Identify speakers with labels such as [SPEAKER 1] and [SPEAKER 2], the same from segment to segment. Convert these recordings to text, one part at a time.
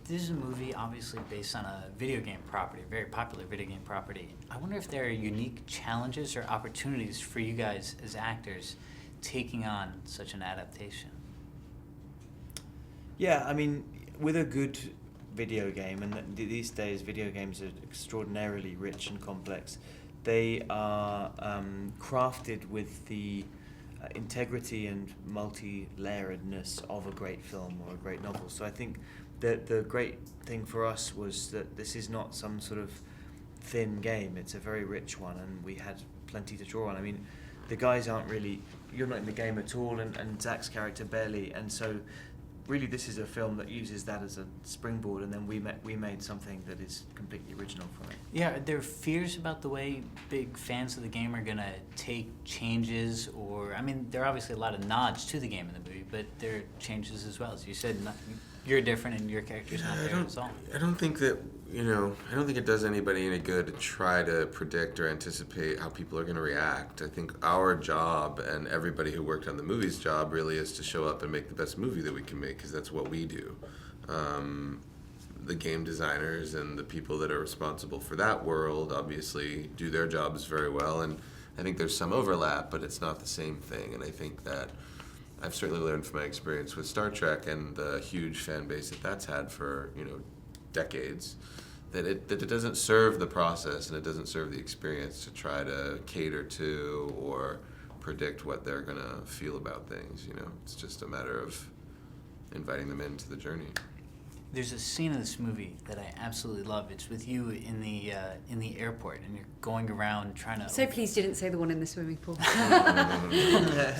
[SPEAKER 1] This is a movie obviously based on a video game property, a very popular video game property. I wonder if there are unique challenges or opportunities for you guys as actors taking on such an adaptation.
[SPEAKER 2] Yeah, I mean, with a good video game, and these days video games are extraordinarily rich and complex, they are crafted with the integrity and multi-layeredness of a great film or a great novel. So I think that the great thing for us was that this is not some sort of thin game. It's a very rich one, and we had plenty to draw on. I mean, the guys aren't really, you're not in the game at all, and Zach's character barely, and so really this is a film that uses that as a springboard, and then we made something that is completely original from it.
[SPEAKER 1] Yeah, are there fears about the way big fans of the game are going to take changes? Or, I mean, there are obviously a lot of nods to the game in the movie, but there are changes as well. As you said, you're different and your character's not there at all.
[SPEAKER 3] I don't think that, I don't think it does anybody any good to try to predict or anticipate how people are going to react. I think our job, and everybody who worked on the movie's job, really is to show up and make the best movie that we can make, because that's what we do. The game designers and the people that are responsible for that world obviously do their jobs very well, and I think there's some overlap, but it's not the same thing. And I think that I've certainly learned from my experience with Star Trek and the huge fan base that that's had for decades, that it doesn't serve the process and it doesn't serve the experience to try to cater to or predict what they're gonna feel about things. It's just a matter of inviting them into the journey.
[SPEAKER 1] There's a scene in this movie that I absolutely love. It's with you in the airport, and you're going around trying to...
[SPEAKER 4] So pleased you didn't say the one in the swimming pool.
[SPEAKER 3] No.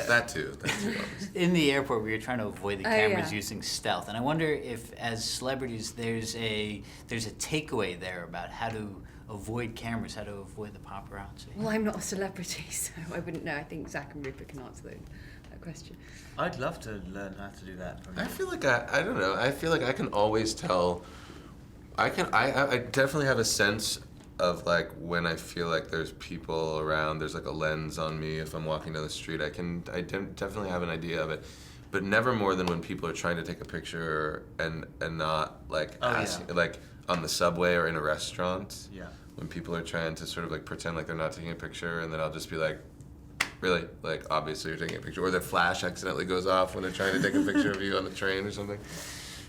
[SPEAKER 3] That too, obviously.
[SPEAKER 1] In the airport where you're trying to avoid the cameras
[SPEAKER 4] yeah.
[SPEAKER 1] using stealth. And I wonder if, as celebrities, there's a takeaway there about how to avoid cameras, how to avoid the paparazzi.
[SPEAKER 4] Well, I'm not a celebrity, so I wouldn't know. I think Zach and Rupert can answer that question.
[SPEAKER 2] I'd love to learn how to do that from you.
[SPEAKER 3] I feel like I don't know. I feel like I can always tell. I definitely have a sense of like when I feel like there's people around. There's like a lens on me if I'm walking down the street. I definitely have an idea of it, but never more than when people are trying to take a picture and not like like on the subway or in a restaurant.
[SPEAKER 2] Yeah.
[SPEAKER 3] When people are trying to sort of like pretend like they're not taking a picture, and then I'll just be like, really? Like, obviously you're taking a picture. Or their flash accidentally goes off when they're trying to take a picture of you on the train or something.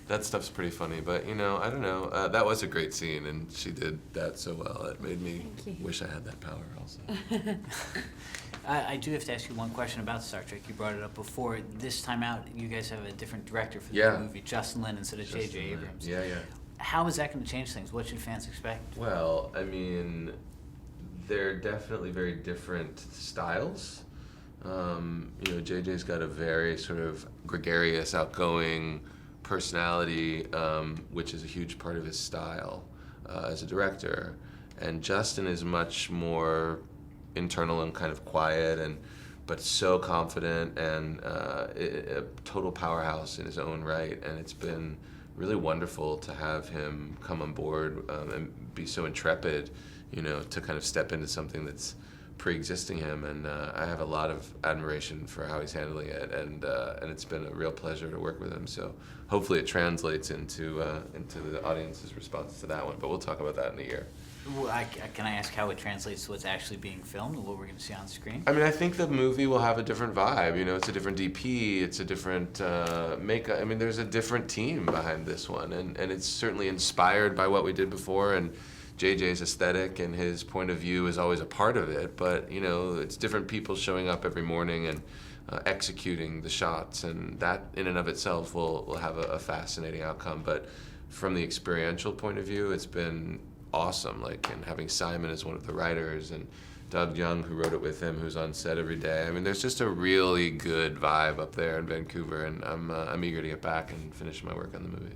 [SPEAKER 3] That stuff's pretty funny. But, I don't know. That was a great scene, and she did that so well. It made me wish I had that power also.
[SPEAKER 1] I do have to ask you one question about Star Trek. You brought it up before. This time out, you guys have a different director for the movie, Justin Lin instead of J.J. Abrams.
[SPEAKER 3] Yeah.
[SPEAKER 1] How is that going to change things? What should fans expect?
[SPEAKER 3] Well, I mean, they're definitely very different styles. JJ's got a very sort of gregarious, outgoing personality, which is a huge part of his style as a director. And Justin is much more internal and kind of quiet, but so confident and a total powerhouse in his own right. And it's been really wonderful to have him come on board and be so intrepid, to kind of step into something that's pre-existing him, and I have a lot of admiration for how he's handling it, and it's been a real pleasure to work with him. So hopefully it translates into the audience's response to that one. But we'll talk about that in a year.
[SPEAKER 1] Well, can I ask how it translates to what's actually being filmed and what we're going to see on screen?
[SPEAKER 3] I mean, I think the movie will have a different vibe. It's a different DP, it's a different makeup. I mean, there's a different team behind this one, and it's certainly inspired by what we did before, and JJ's aesthetic and his point of view is always a part of it, but it's different people showing up every morning and executing the shots, and that in and of itself will have a fascinating outcome. But from the experiential point of view, it's been awesome, and having Simon as one of the writers, and Doug Young, who wrote it with him, who's on set every day. I mean, there's just a really good vibe up there in Vancouver, and I'm eager to get back and finish my work on the movie.